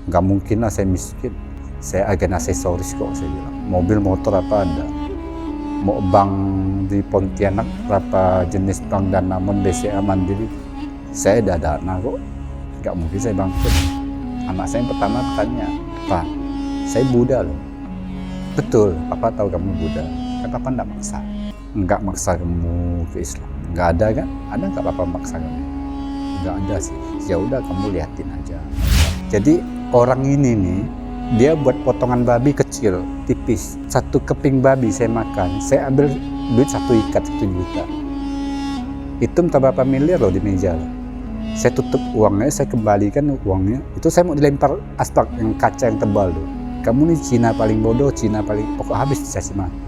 nggak mungkin lah saya miskin, saya agen aksesoris kok, saya bilang. Mobil motor apa ada, mau bank di Pontianak berapa jenis bank dan namun BCA Mandiri, saya ada dana kok, nggak mungkin saya bangkrut. Anak saya yang pertama tanya, Pak, saya Buddha loh. Betul, Papa tahu kamu Buddha, kan Papa nggak maksa. Nggak maksa kamu ke Islam, nggak ada kan? Ada nggak Papa maksa kamu? Nggak ada sih, ya udah kamu liatin aja. Jadi orang ini nih, dia buat potongan babi kecil, tipis. 1 keping babi saya makan, saya ambil duit 1 ikat 1 juta. Itu entah berapa miliar loh di meja. Saya tutup uangnya, saya kembalikan uangnya. Itu saya mau dilempar aspal yang kaca yang tebal tuh. Kamu nih Cina paling bodoh, Cina paling pokok habis dikasih mati.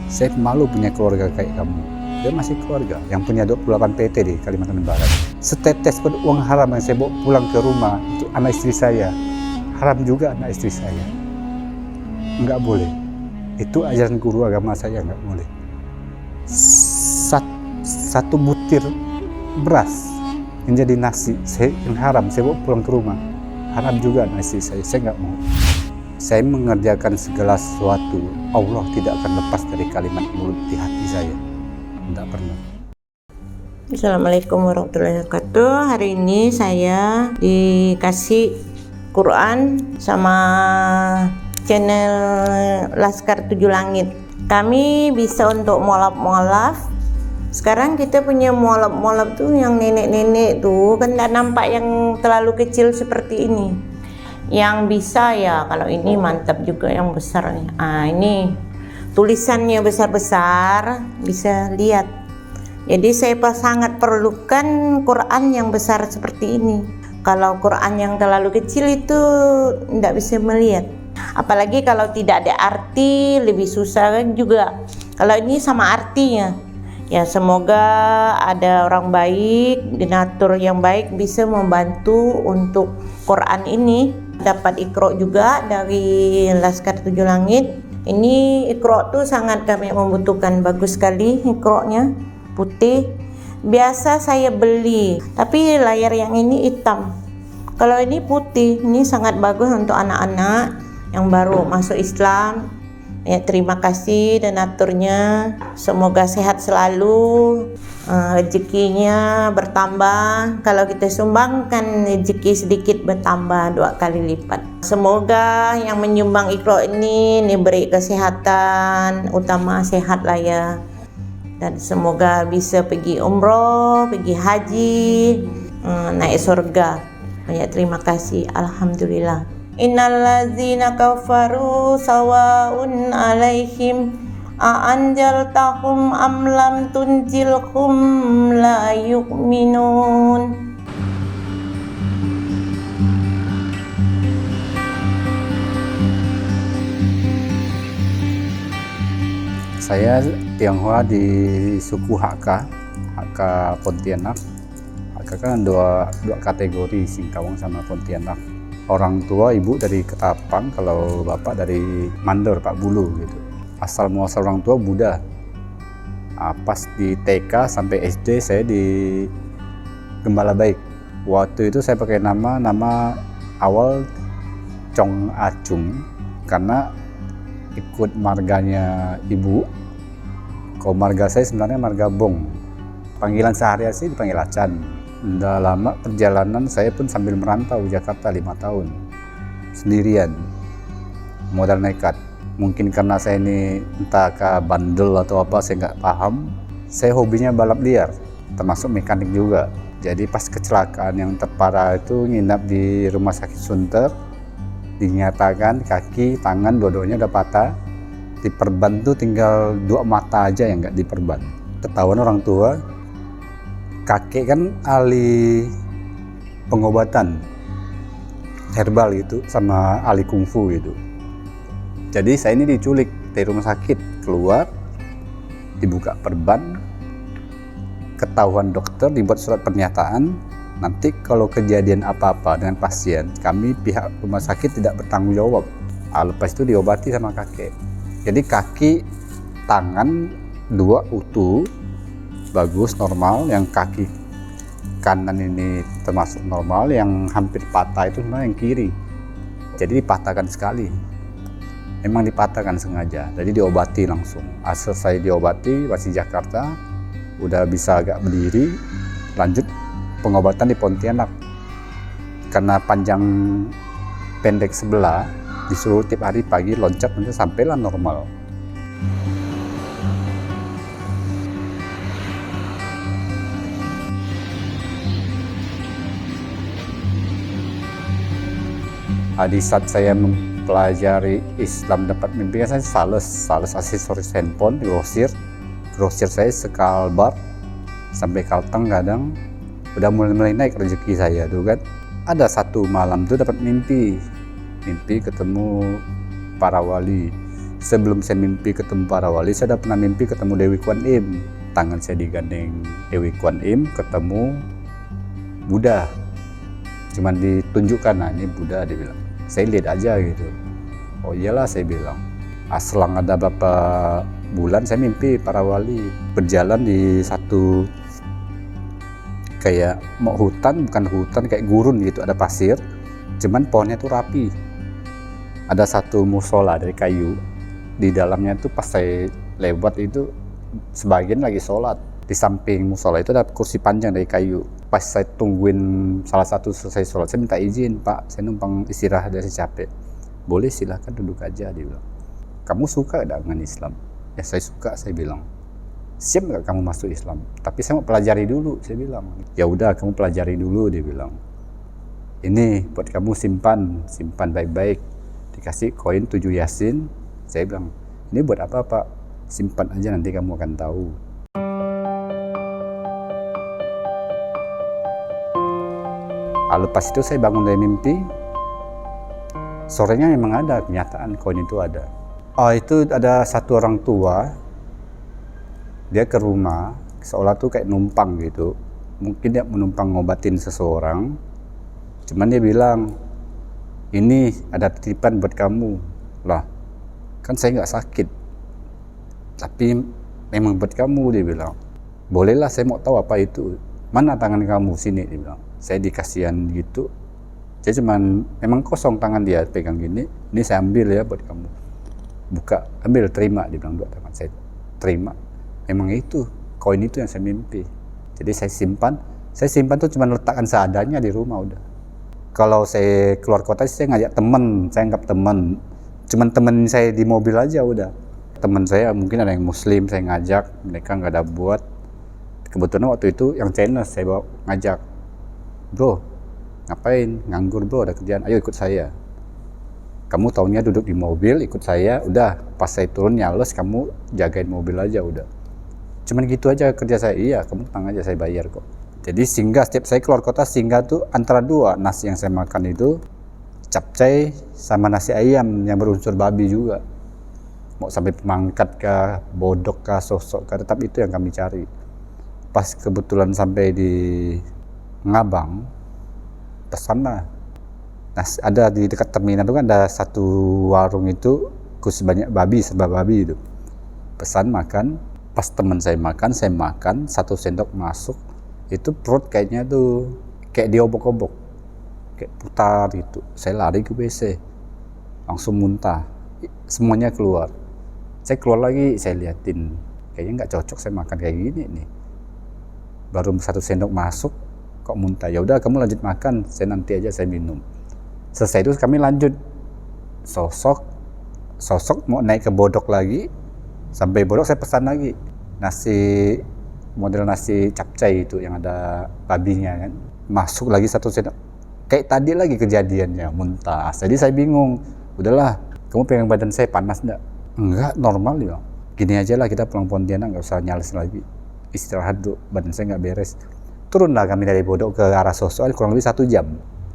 Saya malu punya keluarga kayak kamu. Dia masih keluarga yang punya 28 PT di Kalimantan Barat. Setetes pun uang haram yang saya bawa pulang ke rumah untuk anak istri saya. Haram juga anak istri saya. Enggak boleh. Itu ajaran guru agama saya, enggak boleh. 1 butir beras yang jadi nasi, yang haram, saya bawa pulang ke rumah. Haram juga anak istri saya enggak mau. Saya mengerjakan segala sesuatu, Allah tidak akan lepas dari kalimat mulut di hati saya. Tidak pernah. Assalamualaikum warahmatullahi wabarakatuh. Hari ini saya dikasih Quran sama channel Laskar 7 Langit. Kami bisa untuk mualaf. Sekarang kita punya mualaf tuh yang nenek-nenek tuh kan tidak nampak yang terlalu kecil seperti ini. Yang bisa ya, kalau ini mantap juga yang besar nih. Ini tulisannya besar-besar, bisa lihat. Jadi saya sangat perlukan Quran yang besar seperti ini. Kalau Quran yang terlalu kecil itu tidak bisa melihat. Apalagi kalau tidak ada arti, lebih susah kan juga. Kalau ini sama artinya. Ya semoga ada orang baik, donatur yang baik bisa membantu untuk Quran ini. Dapat Iqra juga dari Laskar 7 Langit. Ini Iqra tuh sangat kami membutuhkan, bagus sekali Iqra-nya, putih. Biasa saya beli, tapi layar yang ini hitam. Kalau ini putih, ini sangat bagus untuk anak-anak yang baru masuk Islam. Ya, terima kasih donaturnya. Semoga sehat selalu, rezekinya bertambah. Kalau kita sumbangkan rezeki sedikit bertambah 2 kali lipat. Semoga yang menyumbang Iqra ini diberi kesehatan, utama sehat lah ya. Dan semoga bisa pergi umroh, pergi haji, naik surga. Banyak terima kasih, alhamdulillah. Innallazina kafaru sawaun alaihim a'anjaltahum am lam tunjilhum la yu'minun. Saya Tionghoa di suku Hakka Pontianak. Hakka kan dua kategori, Singkawang sama Pontianak. Orang tua ibu dari Ketapang, kalau bapak dari Mandor, Pak Bulu gitu. Asal muasal orang tua Buddha. Pas di TK sampai SD saya di Gembala Baik. Waktu itu saya pakai nama awal Chong Acung karena ikut marganya ibu. Kalau marga saya sebenarnya marga Bong. Panggilan sehari-hari sih dipanggil Acan. Udah lama perjalanan, saya pun sambil merantau Jakarta 5 tahun sendirian, modal nekat. Mungkin karena saya ini entah bandel atau apa, saya nggak paham. Saya hobinya balap liar, termasuk mekanik juga. Jadi pas kecelakaan yang terparah itu nginap di rumah sakit Sunter, dinyatakan kaki, tangan, dua-duanya udah patah. Diperban tuh tinggal 2 mata aja yang nggak diperban. Ketahuan orang tua, kakek kan ahli pengobatan herbal gitu, sama ahli kungfu gitu. Jadi saya ini diculik dari rumah sakit, keluar, dibuka perban, ketahuan dokter, dibuat surat pernyataan. Nanti kalau kejadian apa-apa dengan pasien, kami pihak rumah sakit tidak bertanggung jawab. Lepas itu diobati sama kakek. Jadi kaki, tangan 2 utuh, bagus, normal. Yang kaki kanan ini termasuk normal, yang hampir patah itu sebenarnya yang kiri. Jadi dipatahkan sekali. Memang dipatahkan sengaja, jadi diobati langsung. Selesai diobati, masih Jakarta, udah bisa agak berdiri, lanjut pengobatan di Pontianak. Karena panjang pendek sebelah, disuruh tiap hari pagi loncat sampailah normal. Di saat saya mempelajari Islam dapat mimpi, saya sales aksesoris handphone, grosir saya sekalbar sampai Kalteng. Kadang udah mulai naik rezeki saya tuh kan. Ada satu malam tuh dapat mimpi ketemu para wali. Sebelum saya mimpi ketemu para wali, saya udah pernah mimpi ketemu Dewi Kwan Im. Tangan saya digandeng Dewi Kwan Im, ketemu Buddha. Cuman ditunjukkan, nah ini Buddha, dia bilang. Saya lihat aja gitu. Oh iyalah, saya bilang. Selang ada beberapa bulan saya mimpi para wali berjalan di satu kayak mau hutan, bukan hutan, kayak gurun gitu, ada pasir. Cuman pohonnya tuh rapi. Ada satu musola dari kayu. Di dalamnya tuh pas saya lewat itu sebagian lagi sholat. Di samping musola itu ada kursi panjang dari kayu. Pas saya tungguin salah satu selesai sholat, saya minta izin, Pak, saya numpang istirahat, dari capek. Boleh, silahkan duduk aja, dia bilang. Kamu suka gak dengan Islam? Ya saya suka, saya bilang. Siap gak kamu masuk Islam? Tapi saya mau pelajari dulu, saya bilang. Ya udah, kamu pelajari dulu, dia bilang. Ini buat kamu simpan baik-baik. Dikasih koin 7 Yasin. Saya bilang, ini buat apa, Pak? Simpan aja, nanti kamu akan tahu. Lepas itu saya bangun dari mimpi. Sorenya memang ada kenyataan koin itu ada. Itu ada satu orang tua. Dia ke rumah, seolah tuh kayak numpang gitu. Mungkin dia menumpang ngobatin seseorang. Cuman dia bilang, ini ada titipan buat kamu. Lah, kan saya nggak sakit. Tapi memang buat kamu, dia bilang. Bolehlah, saya mau tahu apa itu. Mana tangan kamu, sini, dia bilang. Saya dikasihan gitu. Saya cuman, memang kosong tangan dia, pegang gini. Ini saya ambil ya buat kamu. Buka, ambil, terima, dia bilang. Dua tangan saya terima. Memang itu, koin itu yang saya mimpi. Jadi saya simpan tuh cuma letakkan seadanya di rumah udah. Kalau saya keluar kota, saya ngajak teman, saya anggap teman. Cuman teman saya di mobil aja udah. Teman saya mungkin ada yang muslim, saya ngajak, mereka nggak ada buat. Kebetulan waktu itu yang Chinese saya bawa ngajak. Bro, ngapain? Nganggur bro, ada kerjaan, ayo ikut saya. Kamu taunya duduk di mobil, ikut saya, udah pas saya turun nyales, kamu jagain mobil aja udah. Cuman gitu aja kerja saya. Iya, kamu tenang aja, saya bayar kok. Jadi singgah, setiap saya keluar kota singgah tuh antara dua. Nasi yang saya makan itu capcay sama nasi ayam yang berunsur babi juga. Mau sampai pemangkat kah, bodok kah, sosok kah, tetap itu yang kami cari. Pas kebetulan sampai di Ngabang, pesan lah. Nah, ada di dekat terminal itu kan ada satu warung itu khusus banyak babi, serba babi itu. Pesan makan, pas teman saya makan 1 sendok masuk, itu perut kayaknya tuh kayak diobok-obok, kayak putar gitu. Saya lari ke WC, langsung muntah, semuanya keluar. Saya keluar lagi, saya liatin, kayaknya nggak cocok saya makan kayak gini nih. Baru 1 sendok masuk, kok muntah. Ya udah, kamu lanjut makan, saya nanti aja saya minum. Selesai itu kami lanjut sosok mau naik ke bodok lagi. Sampai bodok saya pesan lagi model nasi capcay itu yang ada babinya kan. Masuk lagi 1 sendok, kayak tadi lagi kejadiannya, muntah. Jadi saya bingung, udahlah, kamu pegang badan saya panas enggak, normal ya. Gini aja lah, kita pulang Pontianak, nggak usah nyales lagi, istirahat dulu, badan saya nggak beres. Turunlah kami dari bodok ke arah Sosok, kurang lebih 1 jam.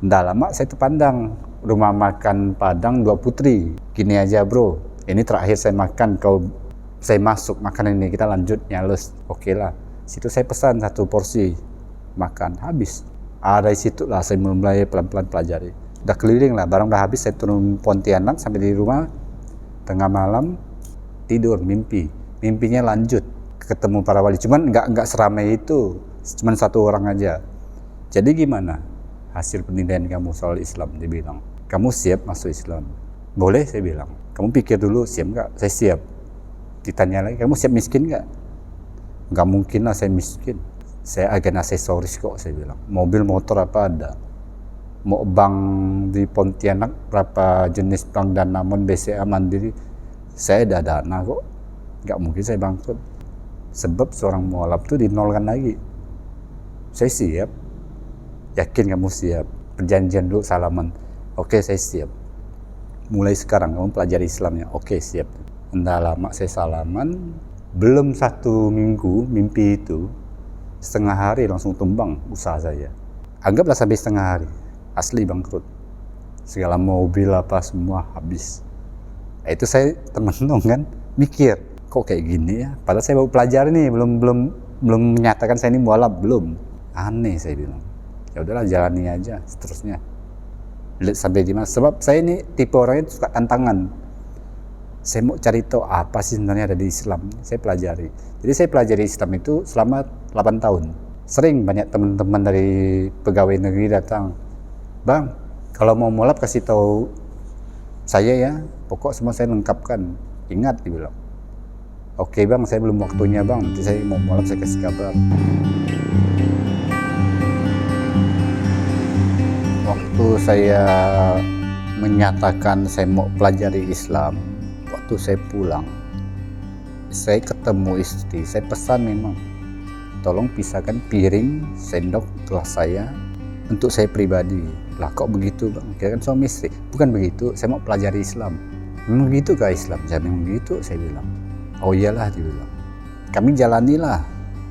Nggak lama saya terpandang rumah makan Padang Dua Putri. Gini aja bro, ini terakhir saya makan, saya masuk makan ini, kita lanjut nyales. Oke lah, situ saya pesan 1 porsi, makan habis. Dari situ lah saya mulai pelan-pelan pelajari. Udah keliling lah, barang udah habis, saya turun Pontianak, sampai di rumah tengah malam, tidur, mimpinya lanjut ketemu para wali. Cuman nggak seramai itu, cuman 1 orang aja. Jadi gimana hasil penilaian kamu soal Islam? Dia bilang, kamu siap masuk Islam? Boleh, saya bilang. Kamu pikir dulu, siap nggak? Saya siap. Ditanya lagi, kamu siap miskin nggak? Nggak mungkin lah saya miskin. Saya agen aksesoris kok, saya bilang. Mobil, motor apa ada. Mau bank di Pontianak, berapa jenis bank Danamon, BCA, Mandiri, saya ada dana kok. Nggak mungkin saya bangkrut. Sebab seorang mualaf itu dinolkan lagi. Saya siap. Yakin kamu siap? Perjanjian dulu, salaman. Oke, saya siap. Mulai sekarang kamu pelajari Islamnya. Oke, siap. Entah lama saya salaman, belum 1 minggu mimpi itu, setengah hari langsung tumbang usaha saya. Anggaplah sampai setengah hari, asli bangkrut. Segala mobil apa semua habis. Itu saya termenung kan, mikir, kok kayak gini ya? Padahal saya baru pelajari nih, belum menyatakan saya ini mualaf, belum. Aneh, saya bilang. Ya udahlah, jalani aja seterusnya. Lihat sampai di mana. Sebab saya ini tipe orang yang suka tantangan. Saya mau cari tahu apa sih sebenarnya ada di Islam. Saya pelajari. Jadi saya pelajari Islam itu selama 8 tahun. Sering banyak teman-teman dari pegawai negeri datang. Bang, kalau mau mualaf kasih tahu saya ya. Pokok semua saya lengkapkan. Ingat, dibilang. Oke bang, saya belum waktunya bang. Nanti saya mau mualaf, saya kasih kabar. Waktu saya menyatakan saya mau pelajari Islam, waktu saya pulang, saya ketemu istri, saya pesan memang, tolong pisahkan piring, sendok, gelas saya untuk saya pribadi. Lah kok begitu bang? Kira kan suami istri. Bukan begitu, saya mau pelajari Islam. Memang begitu kah Islam? Saya memang begitu, saya bilang. Oh iyalah, dia bilang. Kami jalanilah.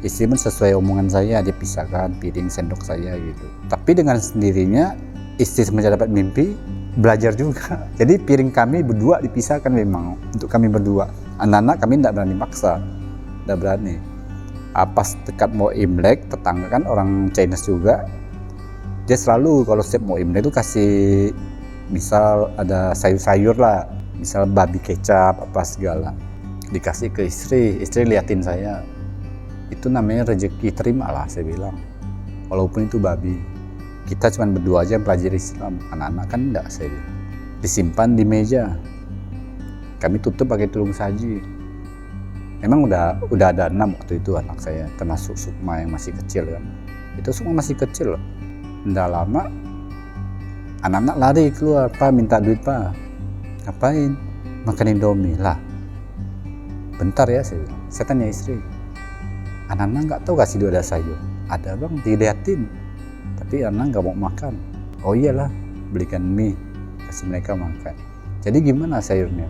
Istri pun sesuai omongan saya, dia pisahkan piring, sendok saya gitu. Tapi dengan sendirinya, istri semenjak dapat mimpi, belajar juga. Jadi piring kami berdua dipisahkan memang, untuk kami berdua. Anak-anak kami tidak berani maksa, tidak berani. Pas dekat mau Imlek, tetangga kan orang Chinese juga, dia selalu kalau setiap mau Imlek itu kasih, misal ada sayur-sayur lah, misal babi kecap, apa segala. Dikasih ke istri liatin saya. Itu namanya rezeki, terimalah saya bilang. Walaupun itu babi. Kita cuma berdua aja yang pelajari Islam. Anak-anak kan enggak, saya bilang. Disimpan di meja. Kami tutup pakai tulung saji. Memang udah ada 6 waktu itu anak saya, termasuk Sukma yang masih kecil kan. Itu Sukma masih kecil loh. Nggak lama, anak-anak lari keluar, Pak minta duit Pak. Ngapain? Makan Indomie lah. Bentar ya, saya bilang. Saya tanya istri. Anak-anak nggak tahu kasih duit ada sayur. Ada bang, diliatin. Tapi anak nggak mau makan. Oh iyalah, belikan mie, kasih mereka makan. Jadi gimana sayurnya?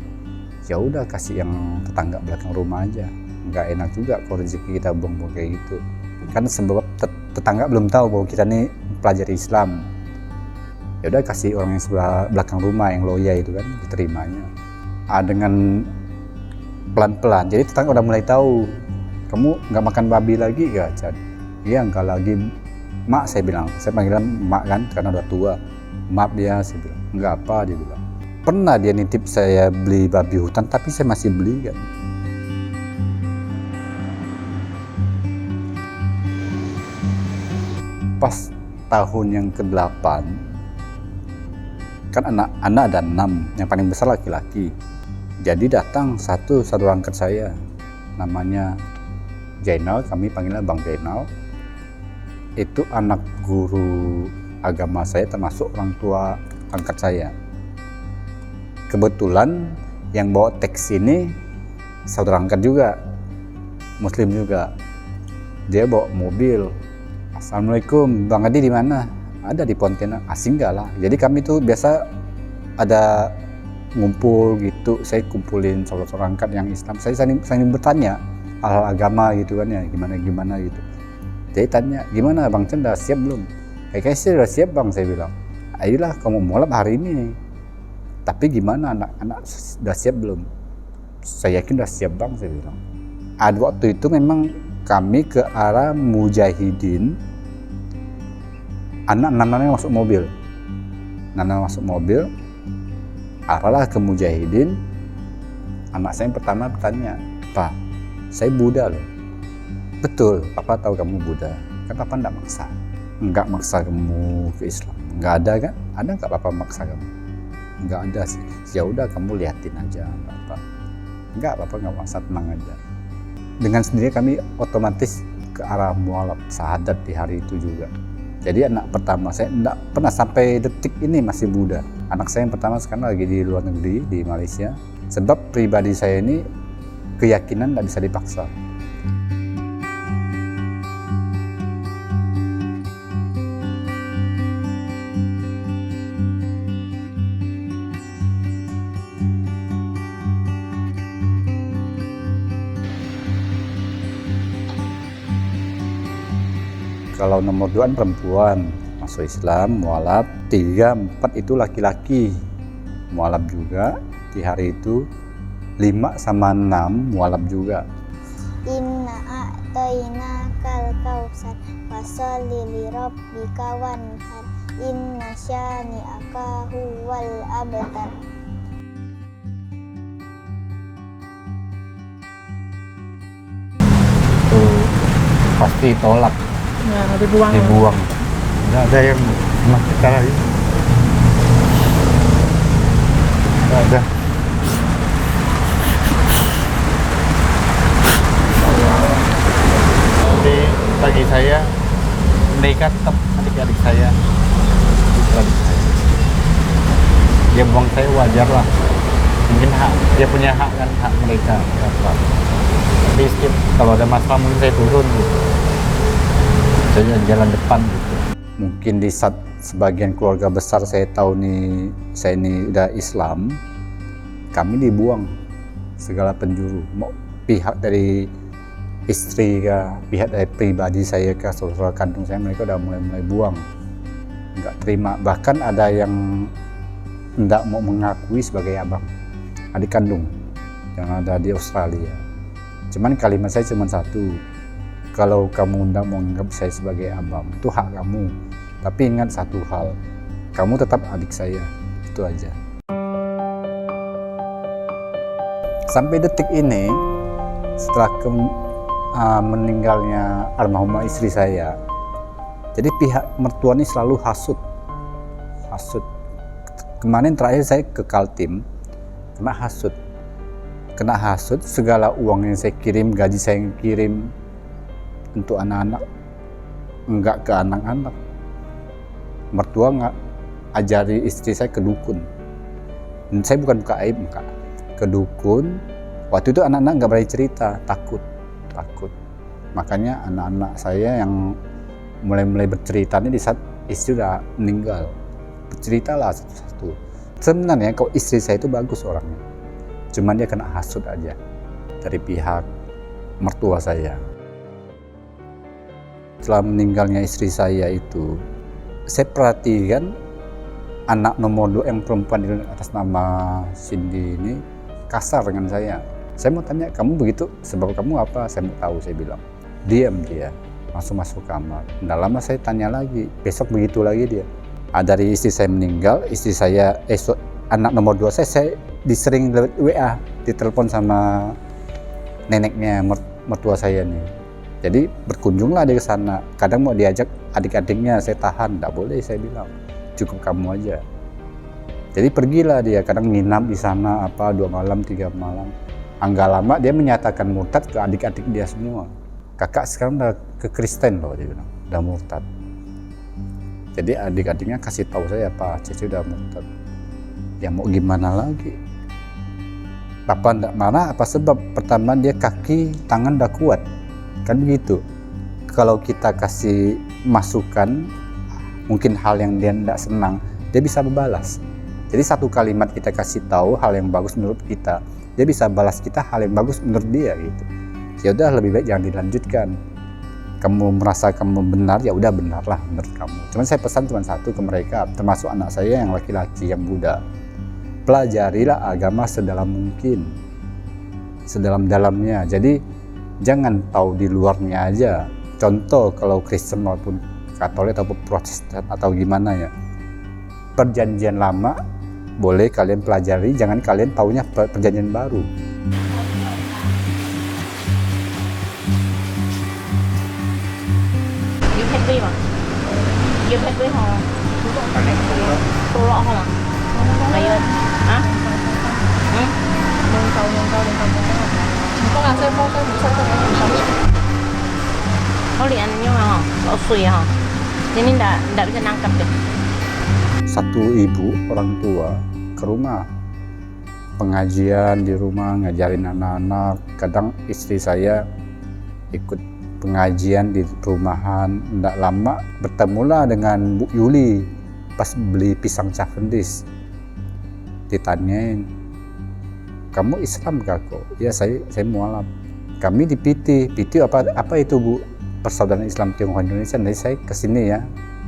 Ya udah kasih yang tetangga belakang rumah aja. Nggak enak juga kalau rezeki kita buang-buang kayak gitu. Kan sebab tetangga belum tahu bahwa kita nih pelajari Islam. Ya udah kasih orang yang sebelah belakang rumah yang loya itu kan diterimanya. Dengan pelan-pelan. Jadi tetangga udah mulai tahu. Kamu nggak makan babi lagi gak, Chan? Iya nggak lagi. Mak, saya bilang, saya panggilan mak kan karena udah tua. Maaf dia, saya bilang. Nggak apa, dia bilang. Pernah dia nitip saya beli babi hutan, tapi saya masih beli kan. Pas tahun yang ke-8, kan anak-anak ada 6, yang paling besar laki-laki. Jadi datang satu angkat saya, namanya Jainal, kami panggilnya Bang Jainal. Itu anak guru agama saya, termasuk orang tua angkat saya. Kebetulan yang bawa teks ini saudara angkat juga, Muslim juga. Dia bawa mobil. Assalamualaikum, Bang Adi di mana? Ada di Pontianak. Asing enggak lah. Jadi kami tuh biasa ada ngumpul gitu. Saya kumpulin saudara angkat yang Islam. Saya saling bertanya hal agama gitu kan ya, gimana gitu. Jadi tanya, gimana Bang Chen, udah siap belum? Kayaknya sih udah siap Bang, saya bilang. Ayolah kamu mualaf hari ini. Tapi gimana anak-anak udah siap belum? Saya yakin udah siap Bang, saya bilang. Waktu itu memang kami ke arah Mujahidin. Anak-anaknya masuk mobil. Arahlah ke Mujahidin. Anak saya yang pertama bertanya, Pak, saya Buddha loh. Betul, Papa tahu kamu Buddha. Kan Papa enggak maksa. Enggak maksa kamu ke Islam. Enggak ada kan? Ada enggak Papa maksa kamu? nggak ada sih. Ya udah kamu liatin aja, nggak apa-apa, nggak maksa, tenang aja. Dengan sendiri kami otomatis ke arah mualaf syahadat di hari itu juga. Jadi anak pertama saya nggak pernah sampai detik ini masih muda. Anak saya yang pertama sekarang lagi di luar negeri di Malaysia. Sebab pribadi saya ini keyakinan nggak bisa dipaksa. Kalau nomor 2 perempuan, masuk Islam, mualaf. 3, 4 itu laki-laki, mualaf juga di hari itu. 5 sama 6 mualaf juga. Inna a'tainakal kautsar fasholli li rabbika wanhar inna syani'aka huwal abtar. Itu pasti tolak, Dibuang. Nggak ada yang enak cara ini. Nggak ada. Jadi bagi saya mereka tetap adik-adik saya. Dia buang saya wajar lah. Mungkin hak dia punya hak kan, hak mereka. Tapi kalau ada masalah mungkin saya turun gitu. Saya jalan depan gitu. Mungkin di saat sebagian keluarga besar saya tahu nih saya ini udah Islam, kami dibuang segala penjuru. Mau pihak dari istri kah, pihak dari pribadi saya kah, saudara kandung saya, mereka udah mulai buang, nggak terima. Bahkan ada yang nggak mau mengakui sebagai abang, adik kandung yang ada di Australia. Cuman kalimat saya cuma satu, kalau kamu tidak mau menganggap saya sebagai abang, itu hak kamu. Tapi ingat satu hal, kamu tetap adik saya, itu aja. Sampai detik ini, setelah meninggalnya almarhumah istri saya, jadi pihak mertua ini selalu hasut. Kemarin terakhir saya ke Kaltim, kena hasut, segala uang yang saya kirim, gaji saya yang kirim untuk anak-anak, enggak ke anak-anak. Mertua nggak ajari istri saya ke dukun. Dan saya bukan buka aib, enggak. Ke dukun. Waktu itu anak-anak nggak berani cerita, takut. Makanya anak-anak saya yang mulai bercerita ini di saat istri udah meninggal. Berceritalah satu-satu. Sebenarnya kalau istri saya itu bagus orangnya. Cuman dia kena hasut aja dari pihak mertua saya. Setelah meninggalnya istri saya itu, saya perhatikan anak nomor 2 yang perempuan di atas nama Cindy ini kasar dengan saya. Saya mau tanya, kamu begitu sebab kamu apa? Saya mau tahu, saya bilang. Diam dia, langsung masuk kamar. Nggak lama saya tanya lagi, besok begitu lagi dia. Dari istri saya meninggal, istri saya, anak nomor 2 saya disering WA, ditelepon sama neneknya mertua saya nih. Jadi berkunjunglah dia ke sana. Kadang mau diajak adik-adiknya, saya tahan, nggak boleh, saya bilang. Cukup kamu aja. Jadi pergilah dia, kadang nginap di sana 2 malam, 3 malam. Enggak lama dia menyatakan murtad ke adik-adik dia semua. Kakak sekarang udah ke Kristen loh, dia bilang, udah murtad. Jadi adik-adiknya kasih tahu saya, Pak Cici udah murtad. Ya mau gimana lagi? Papa enggak marah, apa sebab? Pertama dia kaki, tangan udah kuat. Kan begitu. Kalau kita kasih masukan, mungkin hal yang dia tidak senang, dia bisa berbalas. Jadi satu kalimat kita kasih tahu hal yang bagus menurut kita, dia bisa balas kita hal yang bagus menurut dia gitu. Ya udah, lebih baik jangan dilanjutkan. Kamu merasa kamu benar, ya udah benarlah menurut kamu. Cuman saya pesan cuma satu ke mereka, termasuk anak saya yang laki-laki yang muda. Pelajarilah agama sedalam mungkin, sedalam-dalamnya. Jadi jangan tahu di luarnya aja. Contoh kalau Kristen maupun Katolik atau Protestan atau gimana ya, perjanjian lama boleh kalian pelajari, jangan kalian taunya perjanjian baru. Yêu hết đi mà. Yêu hết đi hả? Tôi lọ hả? Ngayon. Hah? Hmm? Nungkau dan kamu Ito nga sa photo, bisa sa photo. Oh, lihat ini mah, osui ha. Ini ndak bisa nangkap deh. Satu ibu orang tua ke rumah pengajian di rumah, ngajarin anak-anak. Kadang istri saya ikut pengajian di rumahan. Ndak lama bertemulah dengan Bu Yuli pas beli pisang Cavendish. Ditanyain, kamu Islam kah kok? Ya saya mualaf. Kami di PT apa itu Bu? Persaudaraan Islam Tionghoa Indonesia. Jadi saya kesini ya,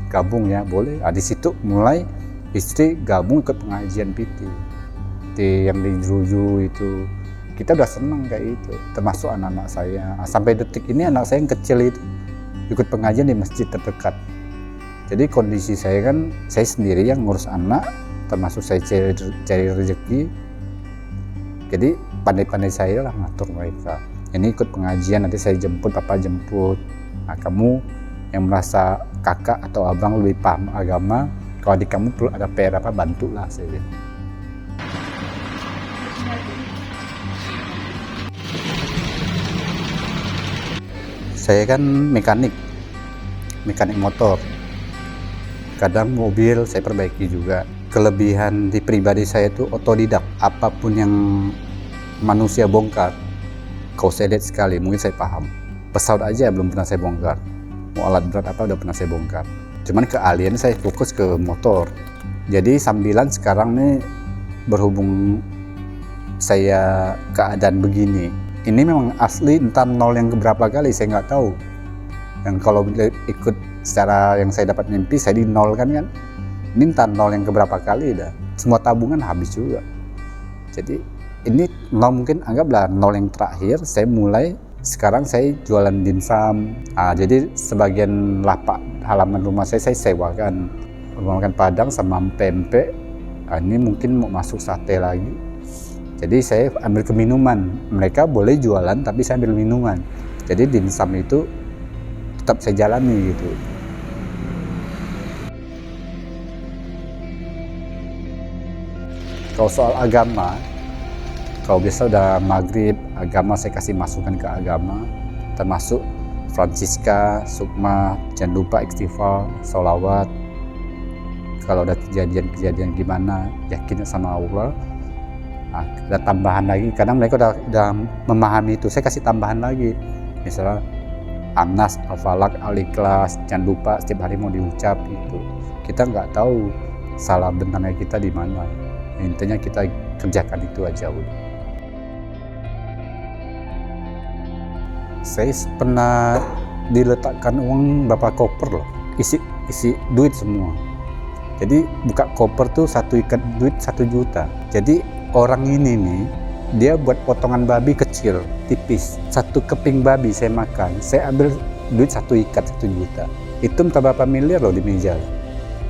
gabung ya, boleh. Di situ mulai istri gabung ikut pengajian PT. Yang di Jeruju itu kita udah senang kayak itu, termasuk anak-anak saya. Sampai detik ini anak saya yang kecil itu ikut pengajian di masjid terdekat. Jadi kondisi saya kan, saya sendiri yang ngurus anak, termasuk saya cari rezeki. Jadi pandai-pandai saya lah ngatur mereka. Ini ikut pengajian, nanti saya jemput, papa jemput. Nah, kamu yang merasa kakak atau abang lebih paham agama, kalau adik kamu perlu ada PR apa, bantulah saya. Saya kan mekanik motor. Kadang mobil saya perbaiki juga. Kelebihan di pribadi saya itu otodidak. Apapun yang manusia bongkar, kalau saya lihat sekali, mungkin saya paham. Pesawat aja belum pernah saya bongkar. Mau alat berat apa udah pernah saya bongkar. Cuman keahlian saya fokus ke motor. Jadi sambilan sekarang nih, berhubung saya keadaan begini, ini memang asli entah nol yang keberapa kali saya nggak tahu. Yang kalau ikut secara yang saya dapat mimpi, saya di nol kan. Ini entah nol yang keberapa kali dah. Semua tabungan habis juga. Jadi ini nol, mungkin anggaplah nol yang terakhir. Saya mulai sekarang saya jualan dimsum. Jadi sebagian lapak halaman rumah saya sewakan. Rumah makan Padang sama pempek. Ini mungkin mau masuk sate lagi. Jadi saya ambil ke minuman. Mereka boleh jualan tapi saya ambil minuman. Jadi dimsum itu tetap saya jalani gitu. Kalau soal agama, kalau biasa udah maghrib, agama saya kasih masukan ke agama, termasuk Francisca, Sukma, jangan lupa istighfar, sholawat. Kalau ada kejadian gimana, yakin sama Allah. Ada tambahan lagi, kadang mereka udah memahami itu, saya kasih tambahan lagi. Misalnya Anas, Al-Falaq, Al-Ikhlas, jangan lupa setiap hari mau diucap itu. Kita nggak tahu salah benarnya kita di mana. Intinya kita kerjakan itu aja udah. Saya pernah diletakkan uang berapa koper loh, isi duit semua. Jadi buka koper tuh satu ikat duit 1 juta. Jadi orang ini nih, dia buat potongan babi kecil, tipis. 1 keping babi saya makan, saya ambil duit 1 ikat 1 juta. Itu entah berapa miliar loh di meja.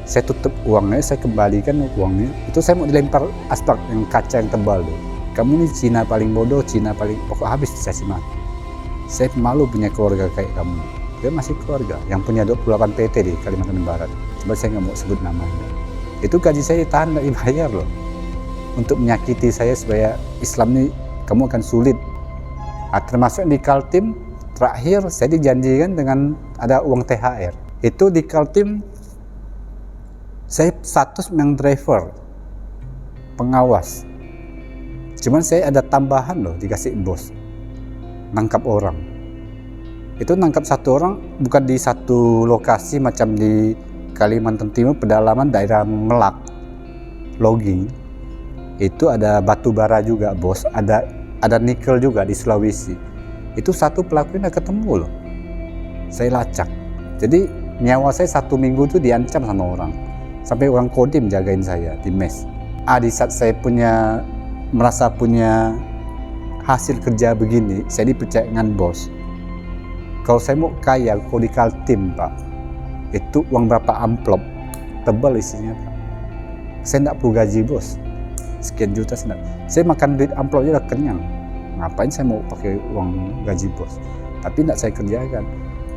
Saya tutup uangnya, saya kembalikan uangnya. Itu saya mau dilempar aspal yang kaca yang tebal tuh. Kamu nih Cina paling bodoh, Cina paling pokok habis dicaci maki. Saya malu punya keluarga kayak kamu. Dia masih keluarga yang punya 28 PT di Kalimantan Barat. Coba saya nggak mau sebut namanya. Itu gaji saya ditahan, nggak dibayar loh. Untuk menyakiti saya supaya Islam ini kamu akan sulit. Termasuk di Kaltim terakhir saya dijanjikan dengan ada uang THR. Itu di Kaltim saya status yang driver, pengawas. Cuman saya ada tambahan loh dikasih bos, nangkap orang. Itu nangkap 1 orang bukan di satu lokasi macam di Kalimantan Timur, pedalaman daerah Melak, logging. Itu ada batu bara juga bos, ada nikel juga di Sulawesi. Itu satu pelakunya ketemu loh. Saya lacak. Jadi nyawa saya 1 minggu itu diancam sama orang. Sampai orang Kodim jagain saya di mes. Di saat saya merasa punya hasil kerja begini, saya dipercaya dengan bos. Kalau saya mau kaya, kalau di Kaltim Pak, itu uang berapa amplop, tebal isinya Pak. Saya tidak perlu gaji bos, sekian juta saya makan duit amplopnya udah kenyang. Ngapain saya mau pakai uang gaji bos? Tapi tidak saya kerjakan.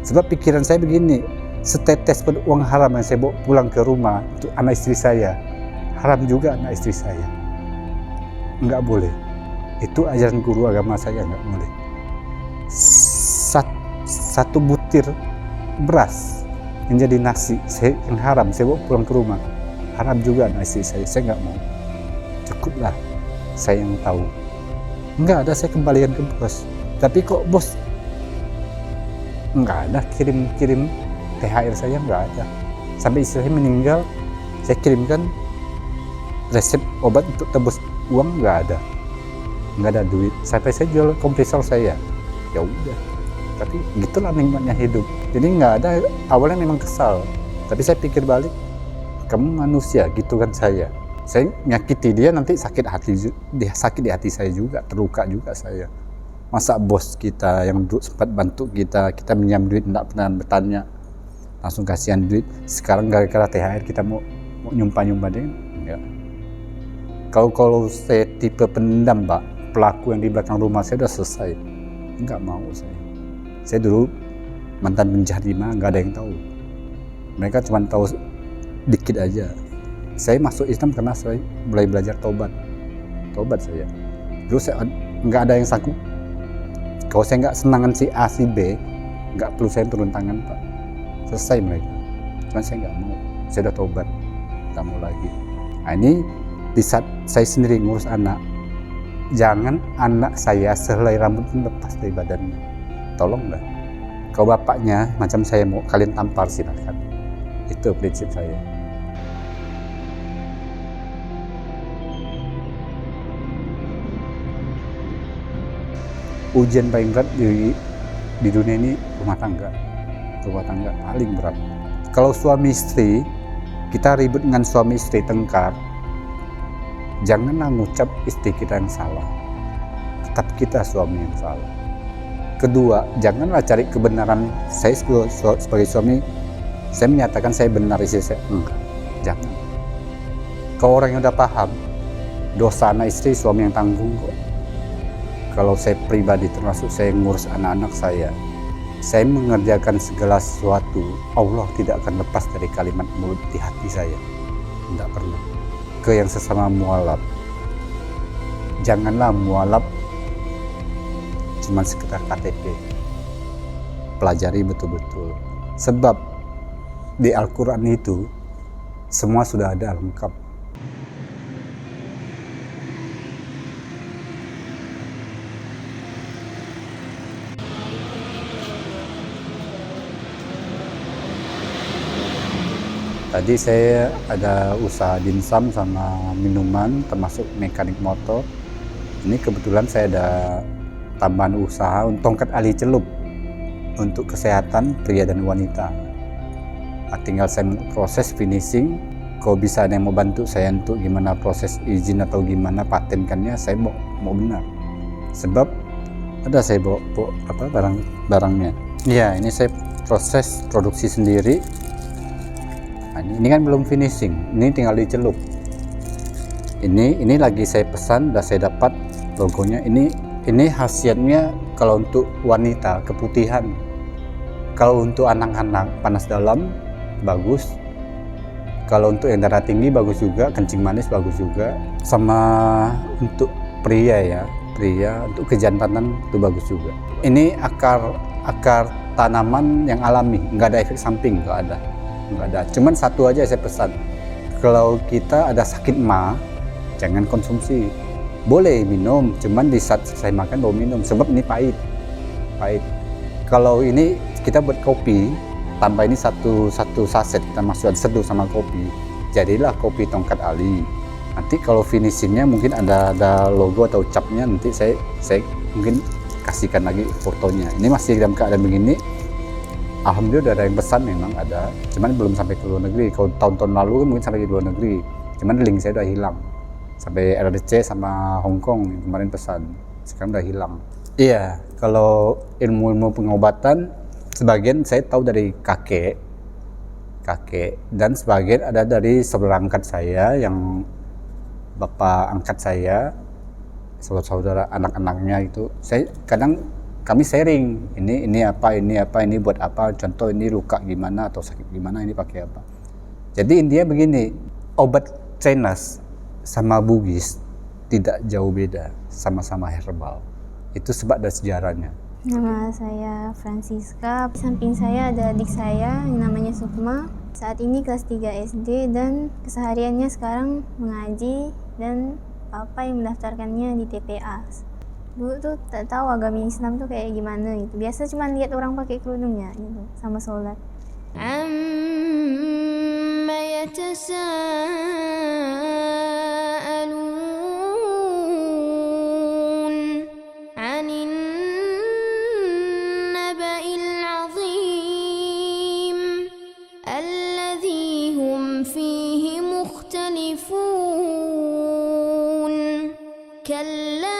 Sebab pikiran saya begini, setetes pun uang haram yang saya bawa pulang ke rumah untuk anak istri saya, haram juga anak istri saya. Nggak boleh. Itu ajaran guru agama saya, nggak boleh. Satu butir beras yang jadi nasi yang haram, saya bawa pulang ke rumah. Haram juga anak istri saya nggak mau. Cukuplah, saya yang tahu. Nggak ada, saya kembalikan ke bos. Tapi kok bos nggak ada kirim THR saya, nggak ada. Sampai istri saya meninggal, saya kirimkan resep obat untuk tebus uang, nggak ada duit. Sampai saya jual kompresor saya, ya udah. Tapi gitulah nikmatnya hidup. Jadi nggak ada, awalnya memang kesal, tapi saya pikir balik, kamu manusia gitu kan. Saya nyakiti dia, nanti sakit di hati saya juga, terluka juga saya. Masa bos kita yang sempat bantu kita minjam duit tidak pernah bertanya, langsung kasihan duit. Sekarang gara-gara THR kita mau nyumpah dia, enggak. Kalau saya tipe pendendam, Pak, pelaku yang di belakang rumah saya udah selesai, enggak mau saya. Saya dulu mantan penjahat di mana, nggak ada yang tahu. Mereka cuma tahu dikit aja. Saya masuk Islam karena saya mulai belajar tobat saya. Dulu saya nggak ada yang sanggup. Kalau saya nggak senangan si A si B, nggak perlu saya turun tangan, Pak. Selesai mereka. Cuma saya nggak mau. Saya udah tobat, nggak mau lagi. Nah, ini di saat saya sendiri ngurus anak, jangan anak saya sehelai rambut pun lepas dari badannya. Tolonglah. Kalau bapaknya macam saya mau kalian tampar, silakan. Itu prinsip saya. Ujian paling berat di dunia ini rumah tangga paling berat. Kalau suami istri, kita ribut dengan suami istri, tengkar, janganlah ngucap istri kita yang salah, tetap kita suami yang salah. Kedua, janganlah cari kebenaran. Saya sebagai suami, saya menyatakan saya benar, istri saya enggak. Jangan. Kalau orang yang udah paham, dosa anak istri suami yang tanggung kok. Kalau saya pribadi, termasuk saya ngurus anak-anak saya mengerjakan segala sesuatu, Allah tidak akan lepas dari kalimat mulut di hati saya. Tidak pernah. Ke yang sesama mualaf, janganlah mualaf cuma sekedar KTP. Pelajari betul-betul. Sebab di Al-Quran itu semua sudah ada lengkap. Tadi saya ada usaha dimsum sama minuman, termasuk mekanik motor. Ini kebetulan saya ada tambahan usaha untuk tongkat ali celup untuk kesehatan pria dan wanita. Nah, tinggal saya proses finishing. Kalau bisa ada yang mau bantu saya untuk gimana proses izin atau gimana patenkannya, saya mau benar. Sebab ada saya bawa barangnya. Iya, ini saya proses produksi sendiri. Nah, ini kan belum finishing, ini tinggal dicelup. Ini lagi saya pesan, udah saya dapat logonya. Ini khasiatnya kalau untuk wanita keputihan. Kalau untuk anak-anak panas dalam bagus. Kalau untuk yang darah tinggi bagus juga, kencing manis bagus juga. Sama untuk pria untuk kejantanan itu bagus juga. Ini akar tanaman yang alami, nggak ada efek samping, nggak ada. Cuman satu aja saya pesan, kalau kita ada sakit jangan konsumsi. Boleh minum, cuman di saat saya makan baru minum, sebab ini pahit. Kalau ini kita buat kopi, tambah ini satu saset, kita masukkan seduh sama kopi, jadilah kopi tongkat ali. Nanti kalau finishingnya mungkin ada logo atau capnya, nanti saya mungkin kasihkan lagi fotonya. Ini masih dalam keadaan begini. Alhamdulillah ada yang pesan, memang ada, cuman belum sampai ke luar negeri. Kalau tahun-tahun lalu mungkin sampai ke luar negeri, cuman link saya udah hilang. Sampai RDC sama Hong Kong yang kemarin pesan, sekarang udah hilang. Iya, kalau ilmu pengobatan sebagian saya tahu dari kakek, dan sebagian ada dari saudara angkat saya, yang bapak angkat saya, saudara anak-anaknya itu. Saya kadang kami sharing, ini buat apa, contoh ini luka gimana atau sakit gimana, ini pakai apa. Jadi intinya begini, obat Chinese sama Bugis tidak jauh beda, sama-sama herbal. Itu sebab ada sejarahnya. Nama saya Francisca. Samping saya ada adik saya yang namanya Sukma. Saat ini kelas 3 SD dan kesehariannya sekarang mengaji dan papa yang mendaftarkannya di TPA. Dulu tuh tak tahu agama Islam tuh kayak gimana gitu. Biasa cuma lihat orang pakai kerudungnya gitu sama sholat. Amma yatasaalun 'anil naba'il 'azim alladzi hum fihi mukhtalifun kalla